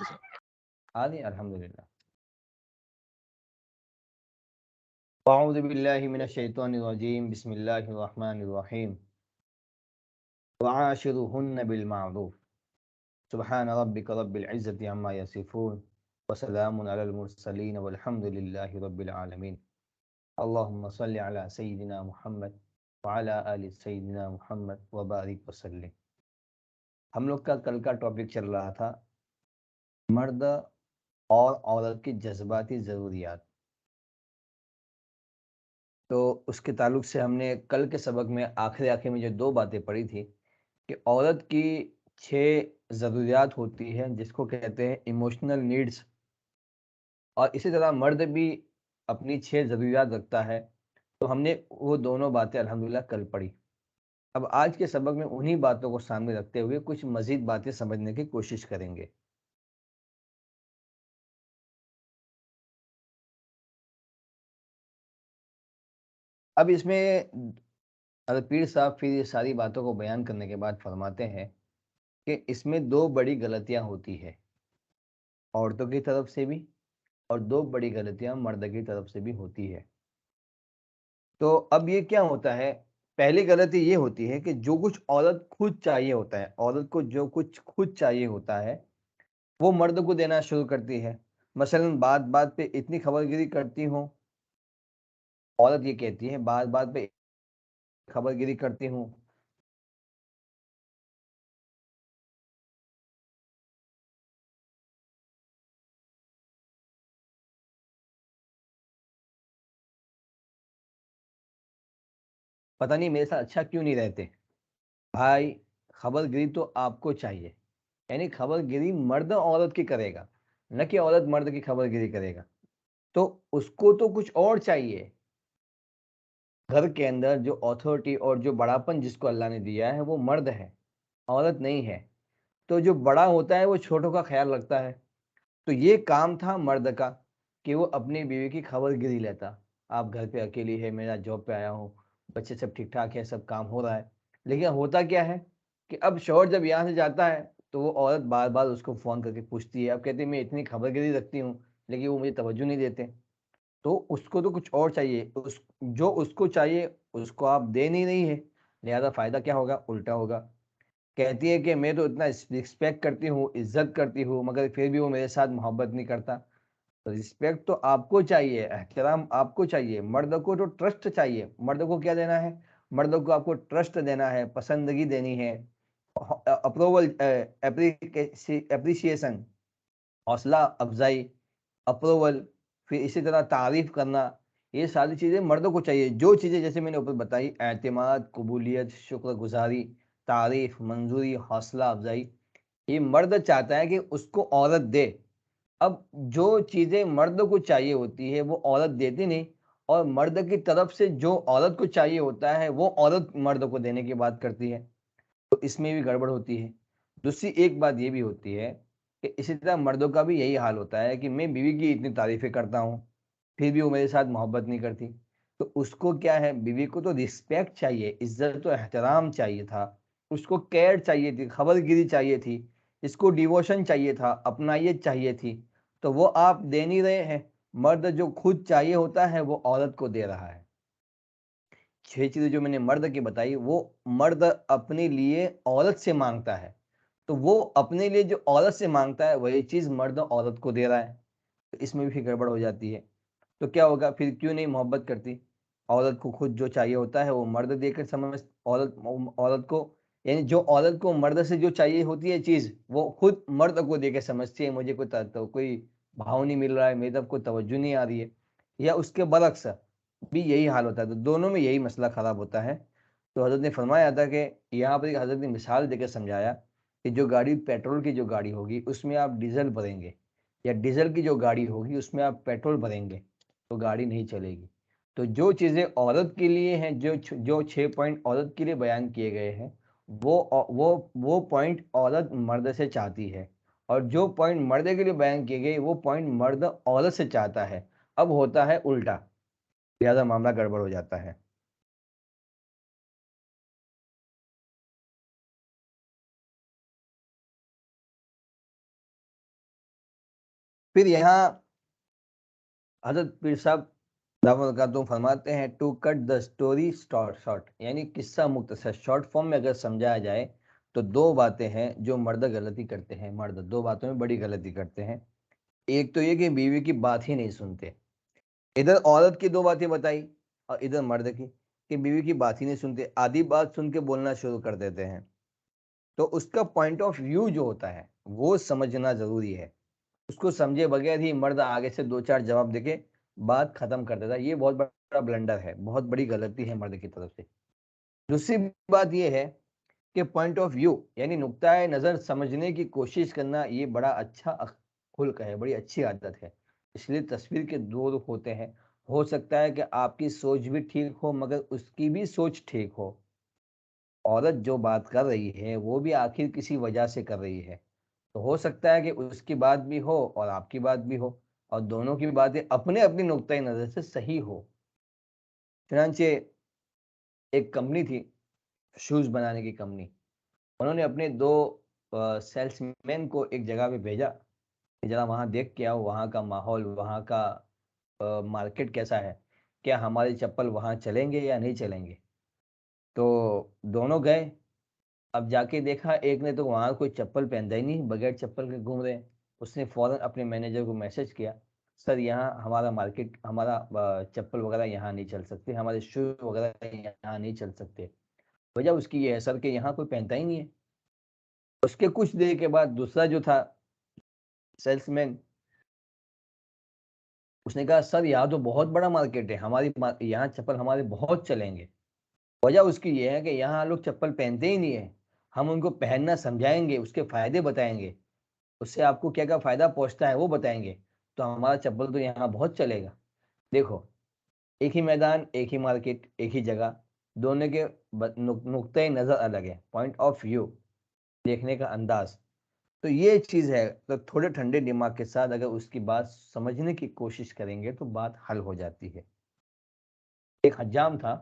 عادي الحمد لله. أعوذ بالله من الشيطان الرجيم. بسم الله الرحمن الرحيم. وعاشرهن بالمعروف. سبحان ربك رب العزة عما يصفون وسلام على المرسلين والحمد لله رب العالمين. اللهم صل على سيدنا محمد وعلى آل سيدنا محمد وبارك وسلم. ہم لوگ کا کل کا ٹاپک چل رہا تھا مرد اور عورت کی جذباتی ضروریات. تو اس کے تعلق سے ہم نے کل کے سبق میں آخر میں جو دو باتیں پڑھی تھی کہ عورت کی 6 ضروریات ہوتی ہیں جس کو کہتے ہیں ایموشنل نیڈز، اور اسی طرح مرد بھی اپنی 6 ضروریات رکھتا ہے. تو ہم نے وہ دونوں باتیں الحمدللہ کل پڑھی. اب آج کے سبق میں انہی باتوں کو سامنے رکھتے ہوئے کچھ مزید باتیں سمجھنے کی کوشش کریں گے. اب اس میں حضرت پیر صاحب پھر یہ ساری باتوں کو بیان کرنے کے بعد فرماتے ہیں کہ اس میں 2 بڑی غلطیاں ہوتی ہے عورتوں کی طرف سے بھی، اور 2 بڑی غلطیاں مرد کی طرف سے بھی ہوتی ہے. تو اب یہ کیا ہوتا ہے؟ پہلی غلطی یہ ہوتی ہے کہ جو کچھ عورت خود چاہیے ہوتا ہے، عورت کو جو کچھ خود چاہیے ہوتا ہے وہ مرد کو دینا شروع کرتی ہے. مثلا بات بات پہ اتنی خبر گیری کرتی ہوں، عورت یہ کہتی ہے بات بات پہ خبر گیری کرتی ہوں. پتہ نہیں میرے ساتھ اچھا کیوں نہیں رہتے. بھائی خبر گیری تو آپ کو چاہیے، یعنی خبر گیری مرد عورت کی کرے گا، نہ کہ عورت مرد کی خبر گیری کرے گا. تو اس کو تو کچھ اور چاہیے. گھر کے اندر جو اتھارٹی اور جو بڑاپن جس کو اللہ نے دیا ہے وہ مرد ہے، عورت نہیں ہے. تو جو بڑا ہوتا ہے وہ چھوٹوں کا خیال رکھتا ہے. تو یہ کام تھا مرد کا کہ وہ اپنی بیوی کی خبر گیری لیتا. آپ گھر پہ اکیلی ہے، میرا جاب پہ آیا ہوں، بچے سب ٹھیک ٹھاک ہے، سب کام ہو رہا ہے. لیکن ہوتا کیا ہے کہ اب شوہر جب یہاں سے جاتا ہے تو وہ عورت بار بار اس کو فون کر کے پوچھتی ہے. اب کہتی ہے میں اتنی خبر گیری رکھتی ہوں لیکن وہ مجھے توجہ نہیں دیتے. تو اس کو تو کچھ اور چاہیے، جو اس کو چاہیے اس کو آپ دے نہیں رہی ہے، لہذا فائدہ کیا ہوگا؟ الٹا ہوگا. کہتی ہے کہ میں تو اتنا رسپیکٹ کرتی ہوں، عزت کرتی ہوں، مگر پھر بھی وہ میرے ساتھ محبت نہیں کرتا. تو رسپیکٹ تو آپ کو چاہیے، احترام آپ کو چاہیے. مرد کو تو ٹرسٹ چاہیے. مرد کو کیا دینا ہے؟ مرد کو آپ کو ٹرسٹ دینا ہے، پسندگی دینی ہے، اپروول، اپریشیشن، حوصلہ افزائی، اپروول، پھر اسی طرح تعریف کرنا. یہ ساری چیزیں مردوں کو چاہیے. جو چیزیں جیسے میں نے اوپر بتائی، اعتماد، قبولیت، شکر گزاری، تعریف، منظوری، حوصلہ افزائی، یہ مرد چاہتا ہے کہ اس کو عورت دے. اب جو چیزیں مرد کو چاہیے ہوتی ہے وہ عورت دیتی نہیں، اور مرد کی طرف سے جو عورت کو چاہیے ہوتا ہے وہ عورت مرد کو دینے کی بات کرتی ہے. تو اس میں بھی گڑبڑ ہوتی ہے. دوسری ایک بات یہ بھی ہوتی ہے کہ اسی طرح مردوں کا بھی یہی حال ہوتا ہے کہ میں بیوی کی اتنی تعریفیں کرتا ہوں پھر بھی وہ میرے ساتھ محبت نہیں کرتی. تو اس کو کیا ہے؟ بیوی کو تو رسپیکٹ چاہیے، عزت و احترام چاہیے تھا، اس کو کیئر چاہیے تھی، خبر گیری چاہیے تھی، اس کو ڈیووشن چاہیے تھا، اپنائیت چاہیے تھی. تو وہ آپ دے نہیں رہے ہیں. مرد جو خود چاہیے ہوتا ہے وہ عورت کو دے رہا ہے. 6 چیزیں جو میں نے مرد کی بتائی وہ مرد اپنے لیے عورت سے مانگتا ہے. تو وہ اپنے لیے جو عورت سے مانگتا ہے وہی چیز مرد عورت کو دے رہا ہے. تو اس میں بھی گڑبڑ ہو جاتی ہے. تو کیا ہوگا پھر؟ کیوں نہیں محبت کرتی؟ عورت کو خود جو چاہیے ہوتا ہے وہ مرد دے کر سمجھ، عورت کو، یعنی جو عورت کو مرد سے جو چاہیے ہوتی ہے چیز وہ خود مرد کو دے کے سمجھتی ہے مجھے کوئی بھاؤ نہیں مل رہا ہے، میری طرف کوئی توجہ نہیں آ رہی ہے. یا اس کے برعکس بھی یہی حال ہوتا ہے. تو دونوں میں یہی مسئلہ خراب ہوتا ہے. تو حضرت نے فرمایا تھا کہ یہاں پر حضرت نے مثال دے کے سمجھایا کہ جو گاڑی پیٹرول کی جو گاڑی ہوگی اس میں آپ ڈیزل بھریں گے، یا ڈیزل کی جو گاڑی ہوگی اس میں آپ پیٹرول بھریں گے تو گاڑی نہیں چلے گی. تو جو چیزیں عورت کے لیے ہیں، جو 6 پوائنٹ عورت کے لیے بیان کیے گئے ہیں وہ پوائنٹ عورت مرد سے چاہتی ہے، اور جو پوائنٹ مرد کے لیے بیان کیے گئے وہ پوائنٹ مرد عورت سے چاہتا ہے. اب ہوتا ہے الٹا، لہذا معاملہ گڑبڑ ہو جاتا ہے. پھر یہاں حضرت پیر صاحب دعوت کا تو فرماتے ہیں to cut the story short, یعنی قصہ مختصر شارٹ فارم میں اگر سمجھایا جائے تو دو باتیں ہیں جو مرد غلطی کرتے ہیں، مرد دو باتوں میں بڑی غلطی کرتے ہیں۔ ایک تو یہ کہ بیوی کی بات ہی نہیں سنتے، ادھر عورت کی دو باتیں بتائی اور ادھر مرد کی کہ بیوی کی بات ہی نہیں سنتے، آدھی بات سن کے بولنا شروع کر دیتے ہیں۔ تو اس کا پوائنٹ آف ویو جو ہوتا ہے وہ سمجھنا ضروری ہے، اس کو سمجھے بغیر ہی مرد آگے سے دو چار جواب دے کے بات ختم کر دیتا ہے، یہ بہت بڑا بلنڈر ہے، بہت بڑی غلطی ہے مرد کی طرف سے۔ دوسری بات یہ ہے کہ پوائنٹ آف ویو یعنی نقطۂ نظر سمجھنے کی کوشش کرنا، یہ بڑا اچھا خلق ہے، بڑی اچھی عادت ہے۔ اس لیے تصویر کے دو رخ ہوتے ہیں، ہو سکتا ہے کہ آپ کی سوچ بھی ٹھیک ہو مگر اس کی بھی سوچ ٹھیک ہو۔ عورت جو بات کر رہی ہے وہ بھی آخر کسی وجہ سے کر رہی ہے، تو ہو سکتا ہے کہ اس کی بات بھی ہو اور آپ کی بات بھی ہو، اور دونوں کی باتیں اپنے اپنی نقطۂ نظر سے صحیح ہو۔ چنانچہ ایک کمپنی تھی، شوز بنانے کی کمپنی، انہوں نے اپنے دو سیلس مین کو ایک جگہ پہ بھیجا کہ ذرا وہاں دیکھ کے آؤ، وہاں کا ماحول، وہاں کا مارکیٹ کیسا ہے، کیا ہماری چپل وہاں چلیں گے یا نہیں چلیں گے۔ تو دونوں گئے، اب جا کے دیکھا ایک نے تو وہاں کوئی چپل پہنتا ہی نہیں، بغیر چپل کے گھوم رہے ہیں۔ اس نے فوراً اپنے مینیجر کو میسج کیا، سر یہاں ہمارا مارکیٹ، ہمارا چپل وغیرہ یہاں نہیں چل سکتے، ہمارے شوز وغیرہ یہاں نہیں چل سکتے۔ وجہ اس کی یہ ہے سر کہ یہاں کوئی پہنتا ہی نہیں ہے۔ اس کے کچھ دیر کے بعد دوسرا جو تھا سیلس مین، اس نے کہا سر یہاں تو بہت بڑا مارکیٹ ہے، ہماری یہاں چپل ہمارے بہت چلیں گے۔ وجہ اس کی یہ ہے کہ یہاں لوگ چپل پہنتے ہی نہیں ہیں، ہم ان کو پہننا سمجھائیں گے، اس کے فائدے بتائیں گے، اس سے آپ کو کیا کیا فائدہ پہنچتا ہے وہ بتائیں گے، تو ہمارا چپل تو یہاں بہت چلے گا۔ دیکھو، ایک ہی میدان، ایک ہی مارکیٹ، ایک ہی جگہ، دونوں کے نقطۂ نظر الگ ہے، پوائنٹ آف ویو، دیکھنے کا انداز۔ تو یہ چیز ہے، تو تھوڑے ٹھنڈے دماغ کے ساتھ اگر اس کی بات سمجھنے کی کوشش کریں گے تو بات حل ہو جاتی ہے۔ ایک حجام تھا،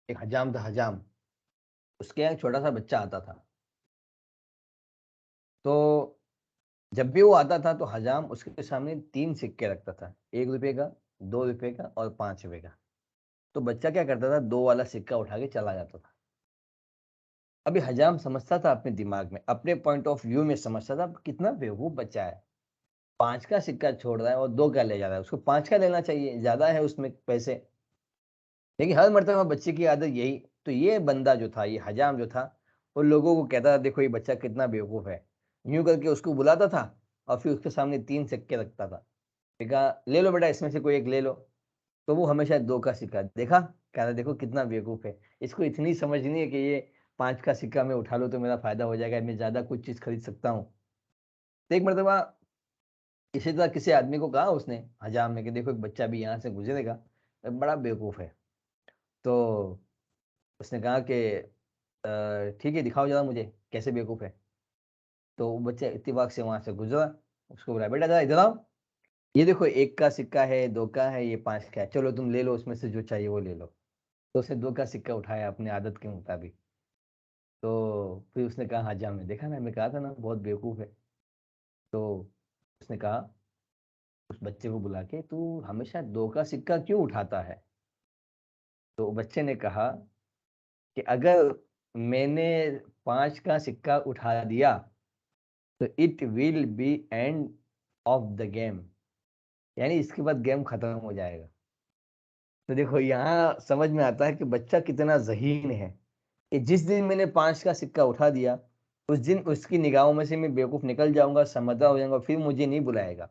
حجام، اس کے ایک چھوٹا سا بچہ آتا تھا، تو جب بھی وہ آتا تھا تو حجام اس کے سامنے 3 سکے رکھتا تھا، 1 روپے کا، 2 روپے کا اور 5 روپے کا۔ تو بچہ کیا کرتا تھا، 2 والا سکہ اٹھا کے چلا جاتا تھا۔ ابھی حجام سمجھتا تھا اپنے دماغ میں، اپنے پوائنٹ آف ویو میں سمجھتا تھا کتنا بیوقوف بچہ ہے، 5 کا سکہ چھوڑ رہا ہے اور 2 کا لے جا رہا ہے، اس کو 5 کا لینا چاہیے، زیادہ ہے اس میں پیسے۔ لیکن ہر مرتبہ بچے کی عادت یہی، تو یہ بندہ جو تھا، یہ حجام جو تھا، وہ لوگوں کو کہتا تھا دیکھو یہ بچہ کتنا بیوقوف ہے، یوں کر کے اس کو بلاتا تھا اور پھر اس کے سامنے 3 سکے رکھتا تھا، کہا لے لو بیٹا اس میں سے کوئی ایک لے لو، تو وہ ہمیشہ 2 کا سکہ دیکھا، کہتا دیکھو کتنا بیوقوف ہے، اس کو اتنی سمجھ نہیں ہے کہ یہ 5 کا سکہ میں اٹھا لو تو میرا فائدہ ہو جائے گا، میں زیادہ کچھ چیز خرید سکتا ہوں۔ تو ایک مرتبہ اسی طرح کسی آدمی کو کہا اس نے، حجام نے، کہ دیکھو ایک بچہ بھی یہاں سے گزرے گا، بڑا بیوقوف ہے۔ تو اس نے کہا کہ ٹھیک ہے دکھاؤ ذرا مجھے کیسے بیوقوف ہے۔ تو وہ بچہ اتفاق سے وہاں سے گزرا، اس کو بولا بیٹا ذرا ادھر آؤ، یہ دیکھو 1 کا سکہ ہے، 2 کا ہے، یہ 5 کا ہے، چلو تم لے لو اس میں سے جو چاہیے وہ لے لو۔ تو اس نے 2 کا سکہ اٹھایا اپنی عادت کے مطابق۔ تو پھر اس نے کہا حجام نے دیکھا نا، میں کہا تھا نا بہت بیوقوف ہے۔ تو اس نے کہا اس بچے کو بلا کے تو ہمیشہ 2 کا سکہ کیوں اٹھاتا ہے؟ تو بچے نے کہا کہ اگر میں نے 5 کا سکہ اٹھا دیا تو it will be end of the game, یعنی اس کے بعد گیم ختم ہو جائے گا۔ تو دیکھو یہاں سمجھ میں آتا ہے کہ بچہ کتنا ذہین ہے، کہ جس دن میں نے 5 کا سکہ اٹھا دیا اس دن اس کی نگاہوں میں سے میں بیوقوف نکل جاؤں گا، سمجھدار ہو جاؤں گا، پھر مجھے نہیں بلائے گا۔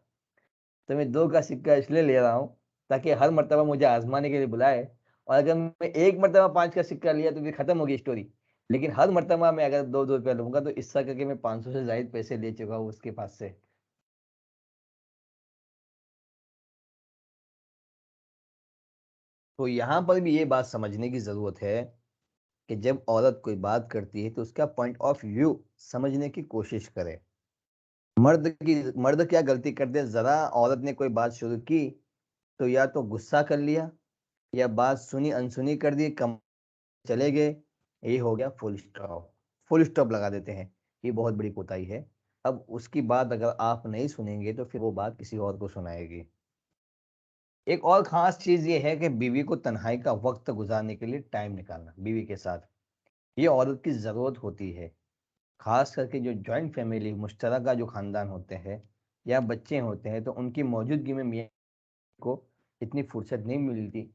تو میں 2 کا سکہ اس لیے لے رہا ہوں تاکہ ہر مرتبہ مجھے آزمانے کے لیے بلائے، اور اگر میں ایک مرتبہ 5 کا سکہ لیا تو پھر ختم ہوگی اسٹوری، لیکن ہر مرتبہ میں اگر 2 روپے لوں گا تو اس طرح کر کے میں 500 سے زائد پیسے لے چکا ہوں اس کے پاس سے۔ تو یہاں پر بھی یہ بات سمجھنے کی ضرورت ہے کہ جب عورت کوئی بات کرتی ہے تو اس کا پوائنٹ آف ویو سمجھنے کی کوشش کرے۔ مرد کیا غلطی کرتے ہیں، ذرا عورت نے کوئی بات شروع کی تو یا تو غصہ کر لیا یا بات سنی انسنی کر دی، کم چلے گئے، یہ ہو گیا فل اسٹاپ۔ فل اسٹاپ لگا دیتے ہیں. یہ بہت بڑی کوتاہی ہے. اب اس کی بات اگر آپ نہیں سنیں گے تو پھر وہ بات کسی اور کو سنائے گی. ایک اور خاص چیز یہ ہے کہ بیوی کو تنہائی کا وقت گزارنے کے لیے ٹائم نکالنا بیوی کے ساتھ یہ عورت کی ضرورت ہوتی ہے. خاص کر کے جو جوائنٹ فیملی مشترکہ جو خاندان ہوتے ہیں یا بچے ہوتے ہیں تو ان کی موجودگی میں میاں کو اتنی فرصت نہیں ملتی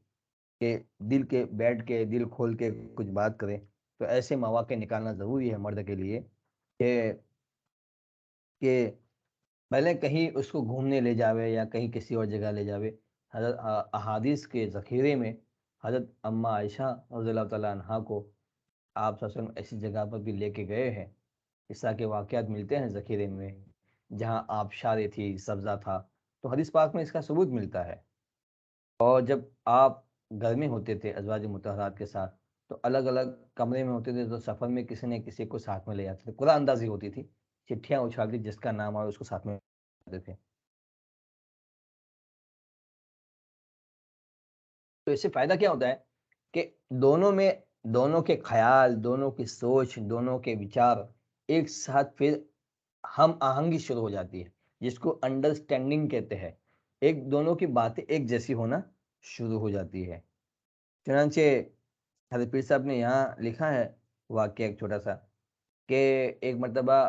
کہ دل کے بیٹھ کے دل کھول کے کچھ بات کرے. تو ایسے مواقع نکالنا ضروری ہے مرد کے لیے کہ پہلے کہیں اس کو گھومنے لے جاوے یا کہیں کسی اور جگہ لے جاوے. حضرت احادیث کے ذخیرے میں حضرت اما عائشہ رضی اللہ تعالیٰ عنہا کو آپ صلی اللہ علیہ وسلم ایسی جگہ پر بھی لے کے گئے ہیں. اس طرح کے واقعات ملتے ہیں ذخیرے میں جہاں آبشاریں تھی سبزہ تھا. تو حدیث پاک میں اس کا ثبوت ملتا ہے. اور جب آپ گھر میں ہوتے تھے ازواج مطہرات کے ساتھ تو الگ الگ کمرے میں ہوتے تھے تو سفر میں کسی نے کسی کو ساتھ میں لے جاتے تھے. قرآن اندازی ہوتی تھی چٹھیاں اچھالتی جس کا نام آئے اس کو ساتھ میں لاتے تھے. تو اس سے فائدہ کیا ہوتا ہے کہ دونوں کے خیال دونوں کی سوچ دونوں کے وچار ایک ساتھ پھر ہم آہنگی شروع ہو جاتی ہے جس کو انڈرسٹینڈنگ کہتے ہیں. ایک دونوں کی باتیں ایک جیسی ہونا شروع ہو جاتی ہے. چنانچہ حضرت پیر صاحب نے یہاں لکھا ہے واقعہ ایک چھوٹا سا کہ ایک مرتبہ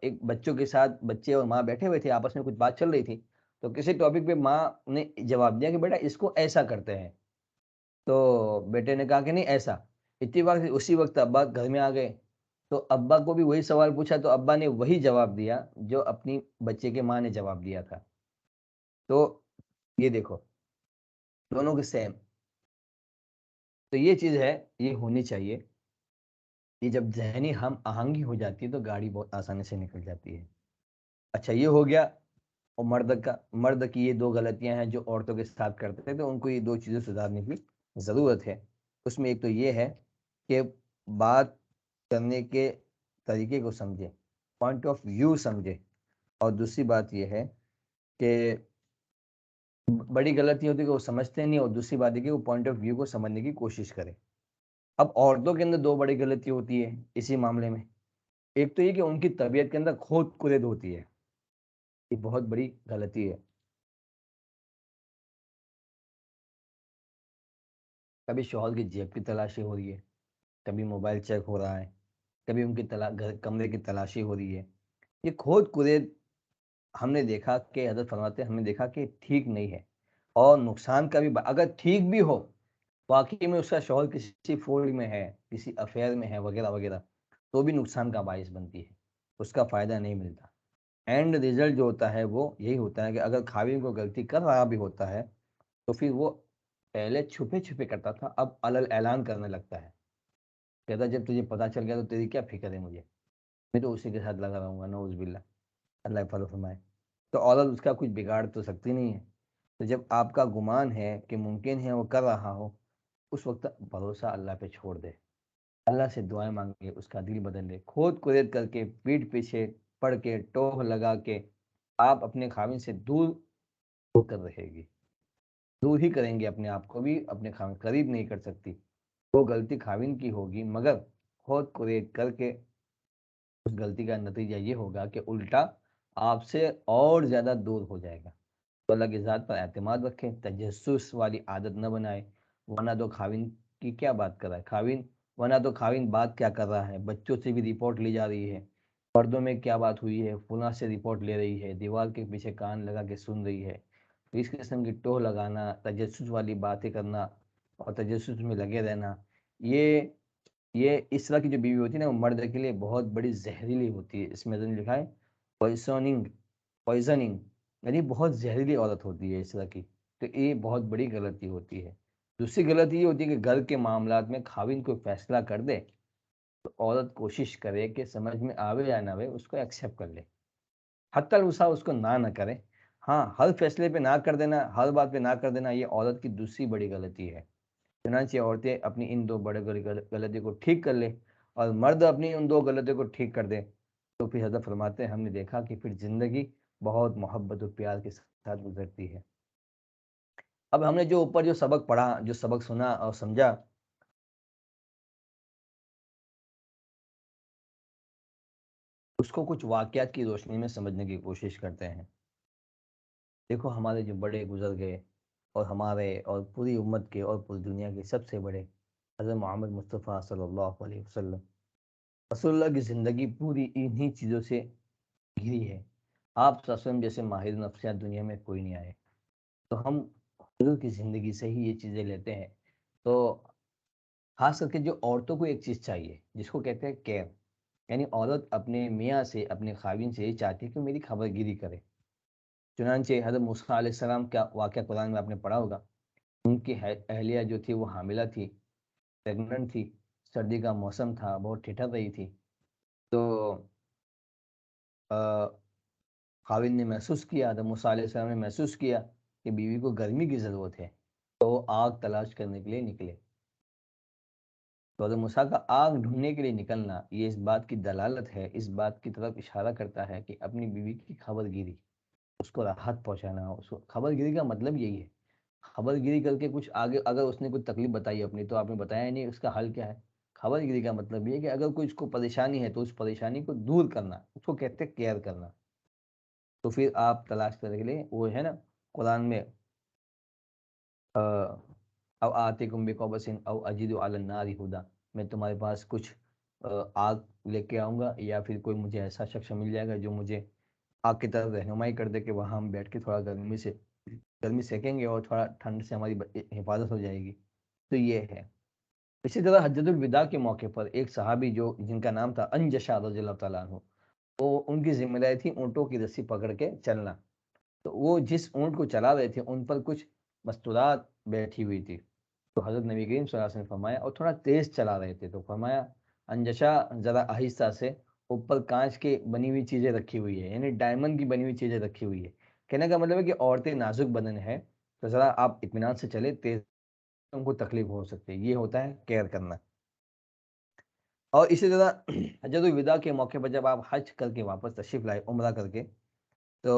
ایک بچوں کے ساتھ بچے اور ماں بیٹھے ہوئے تھے آپس میں کچھ بات چل رہی تھی تو کسی ٹاپک پہ ماں نے جواب دیا کہ بیٹا اس کو ایسا کرتے ہیں. تو بیٹے نے کہا کہ نہیں ایسا. اسی وقت ابا گھر میں آ گئے تو ابا کو بھی وہی سوال پوچھا تو ابا نے وہی جواب دیا جو اپنی بچے کے ماں نے جواب دیا تھا. تو یہ دیکھو دونوں کے سیم. تو یہ چیز ہے یہ ہونی چاہیے. یہ جب ذہنی ہم آہنگی ہو جاتی ہے تو گاڑی بہت آسانی سے نکل جاتی ہے. اچھا یہ ہو گیا. اور مرد کی یہ دو غلطیاں ہیں جو عورتوں کے ساتھ کرتے ہیں تو ان کو یہ دو چیزیں سدھارنے کی ضرورت ہے. اس میں ایک تو یہ ہے کہ بات کرنے کے طریقے کو سمجھے پوائنٹ آف ویو سمجھے. اور دوسری بات یہ ہے کہ بڑی غلطی ہوتی ہے کہ وہ سمجھتے نہیں اور دوسری بات ہے کہ وہ پوائنٹ آف ویو کو سمجھنے کی کوشش کرے. اب عورتوں کے اندر دو بڑی غلطی ہوتی ہے اسی معاملے میں. ایک تو یہ کہ ان کی طبیعت کے اندر کھود کرید ہوتی ہے. یہ بہت بڑی غلطی ہے. کبھی شوہر کی جیب کی تلاشی ہو رہی ہے کبھی موبائل چیک ہو رہا ہے کبھی ان کی کمرے کی تلاشی ہو رہی ہے. یہ کھود کرید ہم نے دیکھا کہ حضرت فرماتے ہیں ہم نے دیکھا کہ ٹھیک نہیں ہے. اور نقصان کا بھی اگر ٹھیک بھی ہو واقعی میں اس کا شوہر کسی فولڈ میں ہے کسی افیئر میں ہے وغیرہ وغیرہ تو بھی نقصان کا باعث بنتی ہے. اس کا فائدہ نہیں ملتا. اینڈ ریزلٹ جو ہوتا ہے وہ یہی ہوتا ہے کہ اگر خاوند کو غلطی کر رہا بھی ہوتا ہے تو پھر وہ پہلے چھپے چھپے کرتا تھا اب علل اعلان کرنے لگتا ہے. کہتا جب تجھے پتا چل گیا تو تیری کیا فکر ہے مجھے میں تو اسی کے ساتھ لگا رہوں گا نعوذ باللہ. اللہ حفاظت فرمائے. تو عورت اس کا کچھ بگاڑ تو سکتی نہیں ہے. تو جب آپ کا گمان ہے کہ ممکن ہے وہ کر رہا ہو اس وقت بھروسہ اللہ پہ چھوڑ دے. اللہ سے دعائیں مانگے اس کا دل بدل لے. کھود کرید کر کے پیٹ پیچھے پڑھ کے ٹوہ لگا کے آپ اپنے خاوند سے دور ہو کر رہے گی. دور ہی کریں گے اپنے آپ کو بھی اپنے خاوند قریب نہیں کر سکتی. وہ غلطی خاوند کی ہوگی مگر کھود کرید کر کے اس غلطی کا نتیجہ یہ ہوگا کہ الٹا آپ سے اور زیادہ دور ہو جائے گا. تو اللہ کی ذات پر اعتماد رکھیں تجسس والی عادت نہ بنائے. ورنہ تو خاوند کی کیا بات کر رہا ہے ورنہ تو خاوند بات کیا کر رہا ہے بچوں سے بھی رپورٹ لی جا رہی ہے پردوں میں کیا بات ہوئی ہے فلاں سے رپورٹ لے رہی ہے دیوار کے پیچھے کان لگا کے سن رہی ہے. اس قسم کی ٹوہ لگانا تجسس والی باتیں کرنا اور تجسس میں لگے رہنا یہ اس طرح کی جو بیوی ہوتی ہے نا وہ مرد کے لیے بہت بڑی زہریلی ہوتی ہے. اس میں لکھا ہے پوائزننگ یعنی بہت زہریلی عورت ہوتی ہے اس طرح کی. تو یہ بہت بڑی غلطی ہوتی ہے. دوسری غلطی یہ ہوتی ہے کہ گھر کے معاملات میں خاوند کوئی فیصلہ کر دے تو عورت کوشش کرے کہ سمجھ میں آوے یا نہ آوے اس کو ایکسیپٹ کر لے. حتی الوسع اس کو نہ کرے. ہاں ہر فیصلے پہ نہ کر دینا ہر بات پہ نہ کر دینا یہ عورت کی دوسری بڑی غلطی ہے. چنانچہ عورتیں اپنی ان دو بڑے غلطی کو ٹھیک کر لے اور مرد اپنی ان دو غلطیوں کو ٹھیک کر دے تو پھر حضرت فرماتے ہیں ہم نے دیکھا کہ پھر زندگی بہت محبت و پیار کے ساتھ گزرتی ہے. اب ہم نے جو اوپر جو سبق پڑھا جو سبق سنا اور سمجھا اس کو کچھ واقعات کی روشنی میں سمجھنے کی کوشش کرتے ہیں۔ دیکھو ہمارے جو بڑے گزر گئے، اور ہمارے اور پوری امت کے اور پوری دنیا کے سب سے بڑے حضرت محمد مصطفیٰ صلی اللہ علیہ وسلم، رسول اللہ کی زندگی پوری انہی چیزوں سے گھری ہے۔ آپ صلی اللہ علیہ وسلم جیسے ماہر نفسیات دنیا میں کوئی نہیں آئے، تو ہم حضور کی زندگی سے ہی یہ چیزیں لیتے ہیں۔ تو خاص کر کے جو عورتوں کو ایک چیز چاہیے جس کو کہتے ہیں کیئر، یعنی عورت اپنے میاں سے، اپنے خاوند سے یہ چاہتی ہے کہ میری خبر گیری کرے۔ چنانچہ حضرت موسیٰ علیہ السلام کا واقعہ قرآن میں آپ نے پڑھا ہوگا، ان کی اہلیہ جو تھی وہ حاملہ تھی، پریگننٹ تھی، سردی کا موسم تھا، بہت ٹھٹھر رہی تھی۔ تو خاوند نے محسوس کیا، حضرت موسیٰ علیہ السلام نے محسوس کیا کہ بیوی کو گرمی کی ضرورت ہے، تو وہ آگ تلاش کرنے کے لیے نکلے۔ تو حضرت موسیٰ کا آگ ڈھونڈنے کے لیے نکلنا یہ اس بات کی دلالت ہے، اس بات کی طرف اشارہ کرتا ہے کہ اپنی بیوی کی خبر گیری، اس کو راحت پہنچانا۔ اس کو خبر گیری کا مطلب یہی ہے، خبر گیری کر کے کچھ آگے اگر اس نے کوئی تکلیف بتائی اپنی تو آپ نے بتایا نہیں اس کا حل کیا ہے۔ خبر گیری کا مطلب یہ ہے کہ اگر کوئی اس کو پریشانی ہے تو اس پریشانی کو دور کرنا، اس کو کہتے ہیں کیئر کرنا۔ تو پھر آپ تلاش کرنے کے لیے وہ ہے نا قرآن میں او آتیکم بقبس او اجد علی النار ہدا، میں تمہارے پاس کچھ آگ لے کے آؤں گا، یا پھر کوئی مجھے ایسا شخص مل جائے گا جو مجھے آگ کی طرف رہنمائی کر دے کہ وہاں ہم بیٹھ کے تھوڑا گرمی سیکیں گے اور تھوڑا ٹھنڈ سے ہماری حفاظت ہو جائے گی۔ تو یہ ہے۔ اسی طرح حجۃ الوداع کے موقع پر ایک صحابی جو جن کا نام تھا انجشا رضی اللہ تعالیٰ عنہ، وہ ان کی ذمہ داری تھی اونٹوں کی رسی پکڑ کے چلنا۔ تو وہ جس اونٹ کو چلا رہے تھے ان پر کچھ مستورات بیٹھی ہوئی تھی، تو حضرت نبی کریم صلی اللہ علیہ وسلم نے فرمایا، اور تھوڑا تیز چلا رہے تھے تو فرمایا انجشا ذرا آہستہ سے، اوپر کانچ کے بنی ہوئی چیزیں رکھی ہوئی ہے، یعنی ڈائمنڈ کی بنی ہوئی چیزیں رکھی ہوئی ہے۔ کہنے کا مطلب ہے کہ عورتیں نازک بدن ہے، تو ذرا آپ اطمینان سے چلے، تیز ان کو تکلیف ہو سکتی ہے۔ یہ ہوتا ہے کیئر کرنا۔ اور اسی طرح حجۃ الوداع کے موقع پر جب آپ حج کر کے واپس تشریف لائے عمرہ کر کے، تو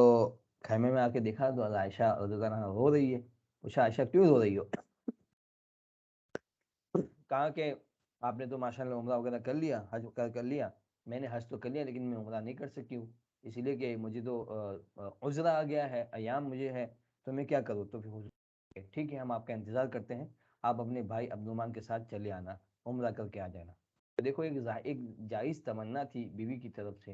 خیمے میں آ کے دیکھا تو عائشہ رضی اللہ عنہا رو رہی ہے۔ پوچھا عائشہ کیوں رو رہی ہو؟ کہا کہ آپ نے تو ماشاء اللہ عمرہ وغیرہ کر لیا، حج کر لیا، میں نے حج تو کر لیا لیکن میں عمرہ نہیں کر سکی ہوں، اس لیے کہ مجھے تو عذر آ گیا ہے، ایام مجھے ہے، تو میں کیا کروں؟ تو پھر حضور ٹھیک ہے ہم آپ کا انتظار کرتے ہیں، آپ اپنے بھائی عبد الرحمن کے ساتھ چلے آنا، عمرہ کر کے آ جانا۔ تو دیکھو ایک جائز تمنا تھی بیوی کی طرف سے،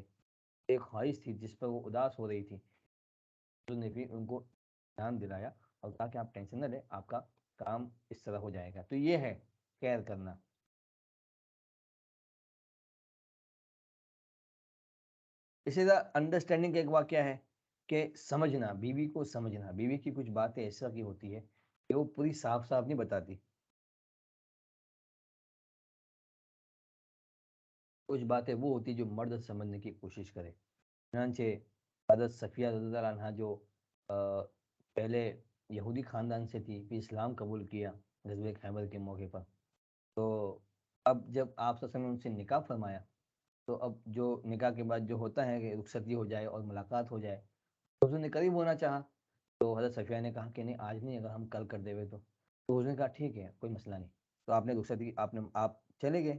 ایک خواہش تھی جس پر وہ اداس ہو رہی تھی، حضور نے بھی ان کو دھیان دلایا اور کہا کہ آپ ٹینشن نہ لیں، آپ کا کام اس طرح ہو جائے گا۔ تو یہ ہے کیئر کرنا۔ اسی طرح انڈرسٹینڈنگ ایک واقعہ ہے کہ سمجھنا، بیوی کو سمجھنا، بیوی کی کچھ باتیں ایسا کی ہوتی ہے کہ وہ پوری صاف صاف نہیں بتاتی، کچھ باتیں وہ ہوتی جو مرد سمجھنے کی کوشش کرے۔ چنانچہ حضرت صفیہ رضی اللہ عنہا جو پہلے یہودی خاندان سے تھی، پھر اسلام قبول کیا غزوہ خیبر کے موقع پر، تو اب جب آپ صلی اللہ علیہ وسلم نے ان سے نکاح فرمایا، تو اب جو نکاح کے بعد جو ہوتا ہے کہ رخصتی ہو جائے اور ملاقات ہو جائے، تو حضور نے قریب ہونا چاہا، تو حضرت صفیہ نے کہا کہ نہیں آج نہیں، اگر ہم کل کر دے تو حضور نے کہا ٹھیک ہے کوئی مسئلہ نہیں۔ تو آپ نے رخصتی آپ چلے گئے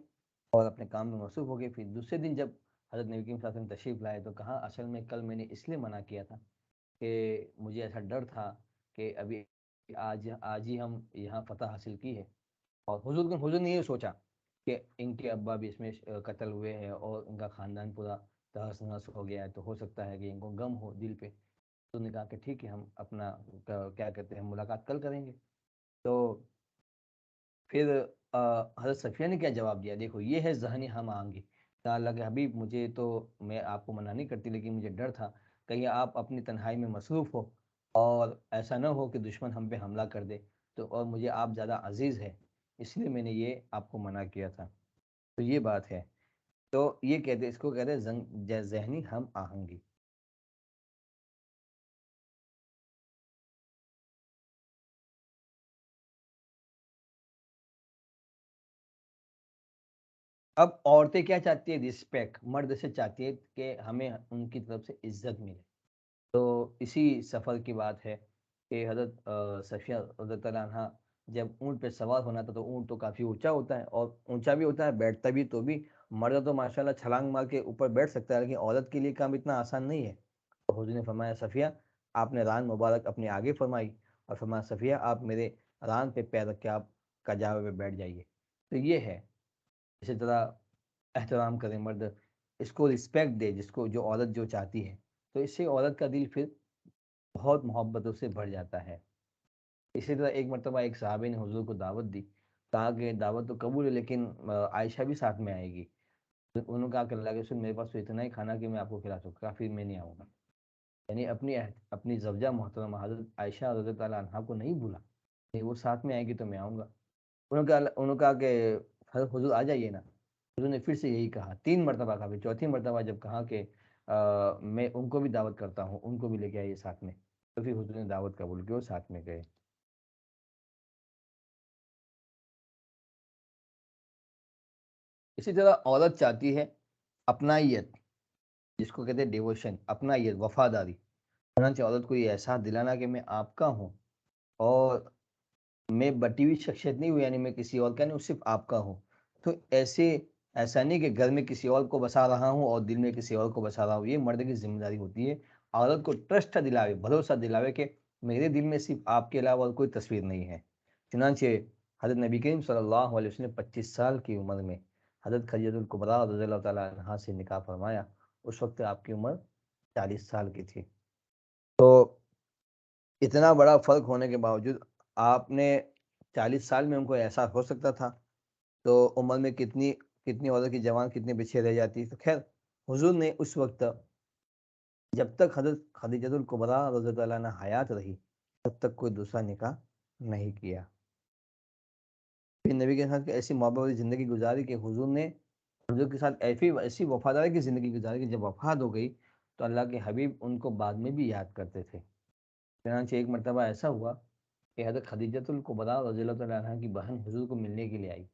اور اپنے کام میں مصروف ہو گئے۔ پھر دوسرے دن جب حضرت نبی کریم صلی اللہ علیہ وسلم تشریف لائے تو کہا اصل میں کل میں نے اس لیے منع کیا تھا کہ مجھے ایسا ڈر تھا کہ ابھی آج ہی ہم یہاں فتح حاصل کی ہے، اور حضور نے یہ سوچا کہ ان کے ابا بھی اس میں قتل ہوئے ہیں اور ان کا خاندان پورا تہس نہس ہو گیا ہے، تو ہو سکتا ہے کہ ان کو غم ہو دل پہ۔ تو نے کہا کہ ٹھیک ہے ہم اپنا کیا کہتے ہیں ملاقات کل کریں گے۔ تو پھر حضرت صفیہ نے کیا جواب دیا؟ دیکھو یہ ہے ذہنی ہم آہنگی۔ کہا اللہ کے حبیب مجھے تو، میں آپ کو منع نہیں کرتی لیکن مجھے ڈر تھا کہیں آپ اپنی تنہائی میں مصروف ہو اور ایسا نہ ہو کہ دشمن ہم پہ حملہ کر دے، تو اور مجھے آپ زیادہ عزیز ہے، اس لیے میں نے یہ آپ کو منع کیا تھا۔ تو یہ بات ہے۔ تو یہ کہتے اس کو کہتے ہیں ذہنی ہم آہنگی۔ اب عورتیں کیا چاہتی ہے؟ رسپیکٹ، مرد سے چاہتی ہے کہ ہمیں ان کی طرف سے عزت ملے۔ تو اسی سفر کی بات ہے کہ حضرت صفیہ رضی اللہ عنہا جب اونٹ پہ سوار ہونا تھا تو اونٹ تو کافی اونچا ہوتا ہے اور اونچا بھی ہوتا ہے، بیٹھتا بھی تو بھی مرد تو ماشاءاللہ چھلانگ مار کے اوپر بیٹھ سکتا ہے، لیکن عورت کے لیے کام اتنا آسان نہیں ہے۔ تو حضور نے فرمایا صفیہ، آپ نے ران مبارک اپنے آگے فرمائی اور فرمایا صفیہ آپ میرے ران پہ پیر رکھ کے آپ کجاوے پہ بیٹھ جائیے۔ تو یہ ہے، اسی طرح احترام کریں مرد، اس کو رسپیکٹ دے جس کو، جو عورت جو چاہتی ہے، تو اس سے عورت کا دل پھر بہت محبتوں سے بھر جاتا ہے۔ اسی طرح ایک مرتبہ ایک صحابی نے حضور کو دعوت دی، کہا کہ دعوت تو قبول ہے لیکن عائشہ بھی ساتھ میں آئے گی۔ انہوں نے کہا کہ اللہ کے رسول میرے پاس تو اتنا ہی کھانا کہ میں آپ کو کھلا سکتا، پھر میں نہیں آؤں گا۔ یعنی اپنی زوجہ محترمہ حضرت عائشہ رضی اللہ تعالیٰ عنہا کو نہیں بولا کہ وہ ساتھ میں آئے گی تو میں آؤں گا۔ انہوں نے کہا کہ حضور آ جائیے نا۔ حضور نے پھر سے یہی کہا، 3 مرتبہ کہا، پھر چوتھی مرتبہ جب کہا کہ میں ان کو بھی دعوت کرتا ہوں، ان کو بھی لے کے آئیے ساتھ میں، تو پھر حضور نے دعوت قبول کی اور ساتھ میں گئے۔ اسی طرح عورت چاہتی ہے اپنائیت، جس کو کہتے ہیں ڈیووشن، اپنائیت، وفاداری۔ چنانچہ عورت کو یہ احساس دلانا کہ میں آپ کا ہوں اور میں بٹی ہوئی شخصیت نہیں ہوں، یعنی میں کسی اور کا نہیں ہوں، صرف آپ کا ہوں۔ تو ایسا نہیں کہ گھر میں کسی اور کو بسا رہا ہوں اور دل میں کسی اور کو بسا رہا ہوں، یہ مرد کی ذمہ داری ہوتی ہے۔ عورت کو ٹرسٹ دلاوے، بھروسہ دلاوے کہ میرے دل میں صرف آپ کے علاوہ اور کوئی تصویر نہیں ہے۔ چنانچہ حضرت نبی کریم صلی اللہ علیہ وسلم نے 25 سال کی عمر میں حضرت خدیجہ الکبریٰ رضی اللہ تعالیٰ عنہا سے نکاح فرمایا، اس وقت آپ کی عمر 40 سال کی تھی۔ تو اتنا بڑا فرق ہونے کے باوجود آپ نے 40 سال میں ان کو احساس ہو سکتا تھا، تو عمر میں کتنی کتنی عورت کی جوان کتنے پیچھے رہ جاتی۔ تو خیر، حضور نے اس وقت جب تک حضرت خدیجہ الکبریٰ رضی اللہ عنہا حیات رہی تب تک کوئی دوسرا نکاح نہیں کیا۔ پھر نبی کے ساتھ ایسی محبت والی زندگی گزاری کہ حضور نے حضور کے ساتھ ایسی وفاداری کی زندگی گزاری کہ جب وفات ہو گئی تو اللہ کے حبیب ان کو بعد میں بھی یاد کرتے تھے۔ چنانچہ ایک مرتبہ ایسا ہوا کہ حضرت خدیجۃ الکبریٰ رضی اللہ تعالیٰ عنہا کی بہن حضور کو ملنے کے لیے آئی،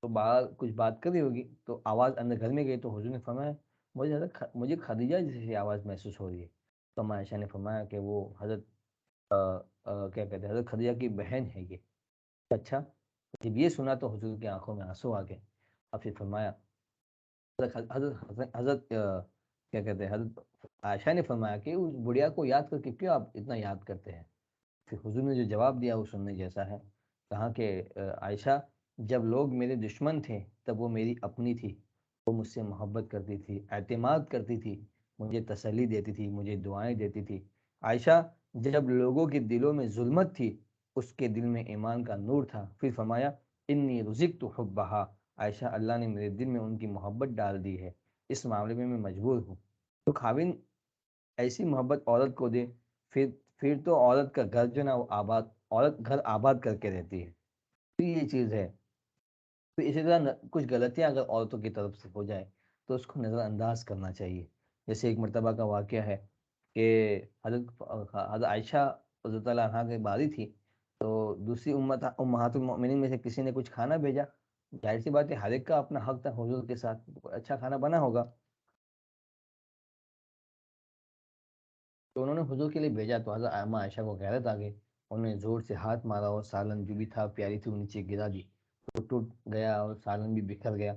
تو باہر کچھ بات کر رہی ہوگی تو آواز اندر گھر میں گئی، تو حضور نے فرمایا مجھے خدیجہ جیسی آواز محسوس ہو رہی ہے۔ تو اما عائشہ نے فرمایا کہ وہ حضرت کیا کہتے ہیں، حضرت خدیجہ کی بہن ہے یہ۔ اچھا، جب یہ سنا تو حضور کی آنکھوں میں آنسو آ گئے، اور پھر فرمایا حضرت کیا کہتے ہیں، حضرت عائشہ نے فرمایا کہ اس بڑھیا کو یاد کر کے کیوں آپ اتنا یاد کرتے ہیں؟ پھر حضور نے جو جواب دیا وہ سننے جیسا ہے۔ کہا کہ عائشہ، جب لوگ میرے دشمن تھے تب وہ میری اپنی تھی، وہ مجھ سے محبت کرتی تھی، اعتماد کرتی تھی، مجھے تسلی دیتی تھی، مجھے دعائیں دیتی تھی۔ عائشہ، جب لوگوں کے دلوں میں ظلمت تھی اس کے دل میں ایمان کا نور تھا۔ پھر فرمایا انی رزقت حبہا، عائشہ اللہ نے میرے دل میں ان کی محبت ڈال دی ہے، اس معاملے میں مجبور ہوں۔ تو خاوند ایسی محبت عورت کو دے، پھر تو عورت کا گھر جو نا وہ آباد، عورت گھر آباد کر کے رہتی ہے۔ تو یہ چیز ہے۔ تو اسی طرح کچھ غلطیاں اگر عورتوں کی طرف سے ہو جائے تو اس کو نظر انداز کرنا چاہیے۔ جیسے ایک مرتبہ کا واقعہ ہے کہ حضرت عائشہ رضی اللہ عنہا کی باری تھی، تو دوسری امہات المؤمنین میں سے کسی نے کچھ کھانا بھیجا۔ ظاہر سی بات ہے ہر ایک کا اپنا حق تھا، حضور کے ساتھ اچھا کھانا بنا ہوگا تو انہوں نے حضور کے لیے بھیجا، تو حضرت اماں عائشہ کو غیرت آ گئی، انہوں نے زور سے ہاتھ مارا اور سالن جو بھی تھا پیاری تھی وہ نیچے گرا دی، تو ٹوٹ گیا اور سالن بھی بکھر گیا۔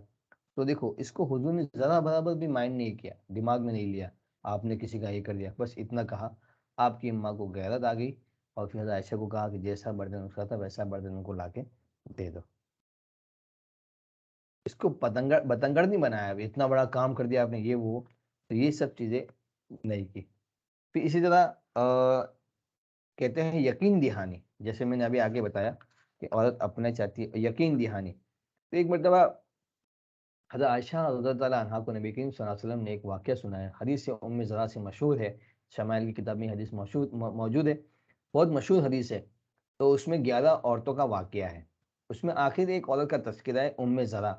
تو دیکھو اس کو حضور نے ذرا برابر بھی مائنڈ نہیں کیا، دماغ میں نہیں لیا آپ نے کسی کا یہ کر دیا، بس اتنا کہا۔ آپ کی اماں کو غیرت آ گئی اور پھر حضرت عائشہ کو کہا کہ جیسا برتن اس کا تھا ویسا برتن ان کو لا کے دے دو۔ اس کو بتنگڑ نہیں بنایا، اتنا بڑا کام کر دیا آپ نے یہ وہ، تو یہ سب چیزیں نہیں کی۔ پھر اسی طرح کہتے ہیں یقین دہانی، جیسے میں نے ابھی آگے بتایا کہ عورت اپنا چاہتی ہے یقین دہانی۔ تو ایک مرتبہ حضرت عائشہ رضی اللہ عنہا کو نبی کریم صلی اللہ علیہ وسلم نے ایک واقعہ سنایا، حدیث ام ذرا سے مشہور ہے، شمائل کی کتاب میں حدیث موجود ہے، بہت مشہور حدیث ہے۔ تو اس میں 11 عورتوں کا واقعہ ہے، اس میں آخر ایک عورت کا تذکرہ ہے، ام ذرا۔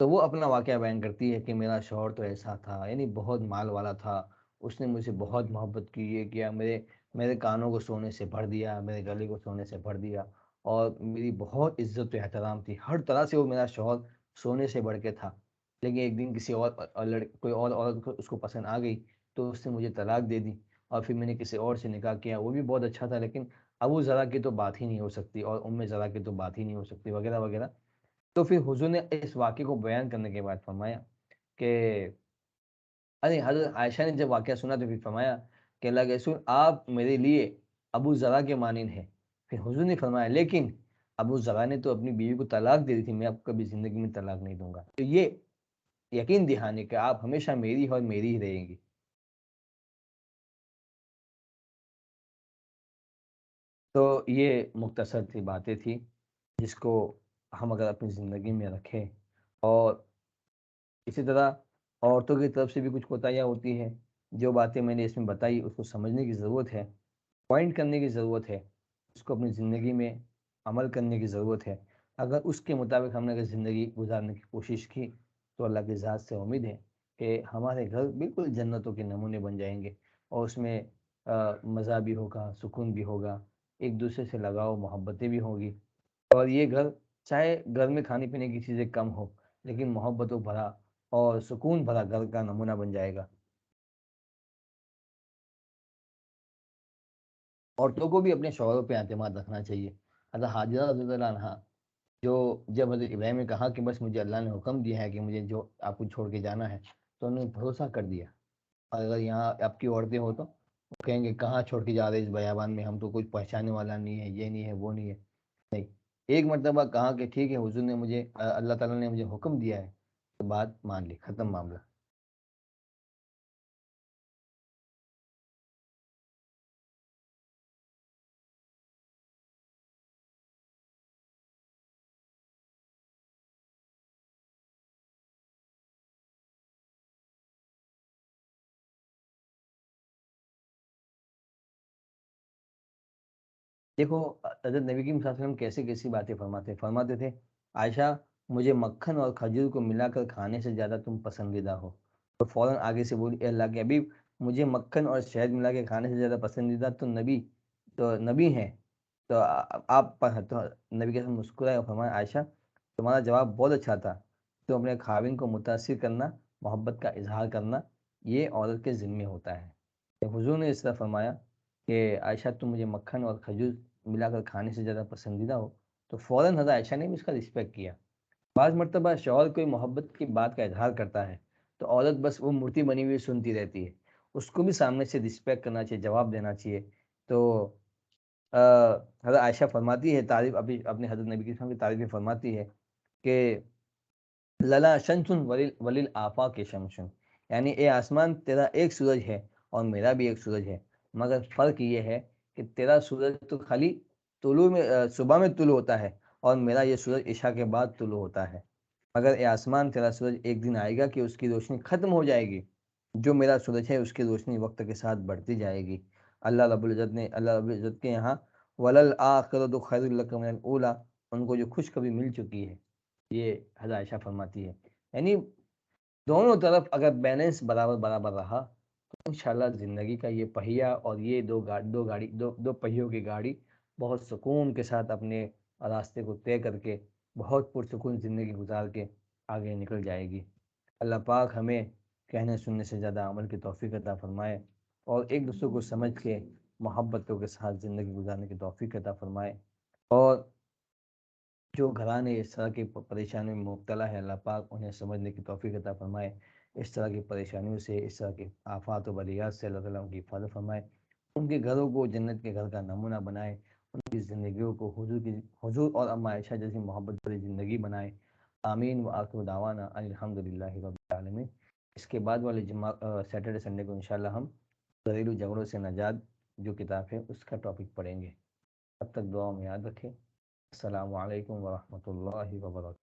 تو وہ اپنا واقعہ بیان کرتی ہے کہ میرا شوہر تو ایسا تھا، یعنی بہت مال والا تھا، اس نے مجھ سے بہت محبت کی، یہ کیا، میرے کانوں کو سونے سے بھر دیا، میرے گلے کو سونے سے بھر دیا، اور میری بہت عزت و احترام تھی، ہر طرح سے وہ میرا شوہر سونے سے بڑھ کے تھا۔ لیکن ایک دن کسی اور کوئی اور عورت اس کو پسند آ گئی تو اس نے مجھے طلاق دے دی، اور پھر میں نے کسی اور سے نکاح کیا، وہ بھی بہت اچھا تھا، لیکن ابو ذرا کی تو بات ہی نہیں ہو سکتی اور ام ذرا کی تو بات ہی نہیں ہو سکتی وغیرہ وغیرہ۔ تو پھر حضور نے اس واقعے کو بیان کرنے کے بعد فرمایا کہ ارے حضرت عائشہ نے جب واقعہ سنا تو پھر فرمایا کہ اللہ کے رسول آپ میرے لیے ابو ذرا کے مانند ہیں۔ پھر حضور نے فرمایا لیکن ابو ذرا نے تو اپنی بیوی کو طلاق دے دی تھی، میں آپ کو کبھی زندگی میں طلاق نہیں دوں گا۔ تو یہ یقین دہانی کہ آپ ہمیشہ میری اور میری ہی رہیں گی۔ تو یہ مختصر سی باتیں تھی جس کو ہم اگر اپنی زندگی میں رکھیں، اور اسی طرح عورتوں کی طرف سے بھی کچھ کوتاہیاں ہوتی ہیں، جو باتیں میں نے اس میں بتائی اس کو سمجھنے کی ضرورت ہے، پوائنٹ کرنے کی ضرورت ہے، اس کو اپنی زندگی میں عمل کرنے کی ضرورت ہے۔ اگر اس کے مطابق ہم نے اگر زندگی گزارنے کی کوشش کی تو اللہ کی ذات سے امید ہے کہ ہمارے گھر بالکل جنتوں کے نمونے بن جائیں گے، اور اس میں مزہ بھی ہوگا، سکون بھی ہوگا، ایک دوسرے سے لگاؤ محبتیں بھی ہوگی، اور یہ گھر چاہے گھر میں کھانے پینے کی چیزیں کم ہو لیکن محبتوں بھرا اور سکون بھرا گھر کا نمونہ بن جائے گا۔ عورتوں کو بھی اپنے شوہروں پہ اعتماد رکھنا چاہیے۔ حضرت حاجرہ رضی اللہ عنہا جو جب حضرت ابراہیم نے کہا کہ بس مجھے اللہ نے حکم دیا ہے کہ مجھے جو آپ کو چھوڑ کے جانا ہے، تو انہوں نے بھروسہ کر دیا۔ اور اگر یہاں آپ کی عورتیں ہو تو وہ کہیں گے کہاں چھوڑ کے جا رہے اس بیابان میں، ہم تو کچھ پہچانے والا نہیں ہے، یہ نہیں ہے وہ نہیں ہے۔ نہیں، ایک مرتبہ کہا کہ ٹھیک ہے حضور نے مجھے اللہ تعالیٰ نے مجھے حکم دیا ہے، تو بات مان لی، ختم معاملہ۔ دیکھو حضرت نبی کریم صلی اللہ علیہ وسلم کیسے کیسی باتیں فرماتے تھے، عائشہ مجھے مکھن اور کھجور کو ملا کر کھانے سے زیادہ تم پسندیدہ ہو، تو فوراً آگے سے بولی اے اللہ کے حبیب مجھے مکھن اور شہد ملا کے کھانے سے زیادہ پسندیدہ تو نبی ہیں، تو آپ پر ہے۔ تو نبی کے ساتھ مسکرائے اور فرمایا عائشہ تمہارا جواب بہت اچھا تھا، تو اپنے خاوند کو متاثر کرنا، محبت کا اظہار کرنا یہ عورت کے ذمے ہوتا ہے۔ جب حضور نے اس طرح فرمایا کہ عائشہ تم مجھے مکھن اور کھجور ملا کر کھانے سے زیادہ پسندیدہ ہو، تو فوراً حضرت عائشہ نے بھی اس کا رسپیکٹ کیا۔ بعض مرتبہ شوہر کوئی محبت کی بات کا اظہار کرتا ہے تو عورت بس وہ مورتی بنی ہوئی سنتی رہتی ہے، اس کو بھی سامنے سے رسپیکٹ کرنا چاہیے، جواب دینا چاہیے۔ تو حضرت عائشہ فرماتی ہے، تعریف ابھی اپنے حضرت نبی کی تعریف میں فرماتی ہے کہ للا شمسن ولیل آفاق شمسن، یعنی اے آسمان تیرا ایک سورج ہے اور میرا بھی ایک سورج ہے، مگر فرق یہ ہے کہ تیرا سورج تو خالی طلوع میں صبح میں طلوع ہوتا ہے، اور میرا یہ سورج عشاء کے بعد طلوع ہوتا ہے۔ مگر اے آسمان تیرا سورج ایک دن آئے گا کہ اس کی روشنی ختم ہو جائے گی، جو میرا سورج ہے اس کی روشنی وقت کے ساتھ بڑھتی جائے گی۔ اللہ رب العزت کے یہاں ولل آخرۃ خیر لک من الاولی، ان کو جو خوشخبری مل چکی ہے، یہ حضرت عائشہ فرماتی ہے۔ یعنی دونوں طرف اگر بیلنس برابر برابر رہا تو انشاءاللہ زندگی کا یہ پہیا اور یہ دو پہیوں کی گاڑی بہت سکون کے ساتھ اپنے راستے کو طے کر کے بہت پرسکون زندگی گزار کے آگے نکل جائے گی۔ اللہ پاک ہمیں کہنے سننے سے زیادہ عمل کی توفیق عطا فرمائے، اور ایک دوسرے کو سمجھ کے محبتوں کے ساتھ زندگی گزارنے کی توفیق عطا فرمائے، اور جو گھرانے اس طرح کی پریشانیوں میں مبتلا ہے اللہ پاک انہیں سمجھنے کی توفیق عطا فرمائے، اس طرح کی پریشانیوں سے، اس طرح کی آفات و بلیات سے اللہ تعالیٰ ان کی حفاظت فرمائے، ان کے گھروں کو جنت کے گھر کا نمونہ بنائے، ان کی زندگیوں کو حضور اور اما عائشہ جیسی محبت بھری زندگی بنائے۔ آمین و آخر دعوانا ان الحمد للہ رب العالمین۔ اس کے بعد والے سیٹرڈے سنڈے کو انشاءاللہ ہم گھریلو جھگڑوں سے نجات جو کتاب ہے اس کا ٹاپک پڑھیں گے۔ تب تک دعاؤں میں یاد رکھیں۔ السلام علیکم ورحمۃ اللہ وبرکاتہ۔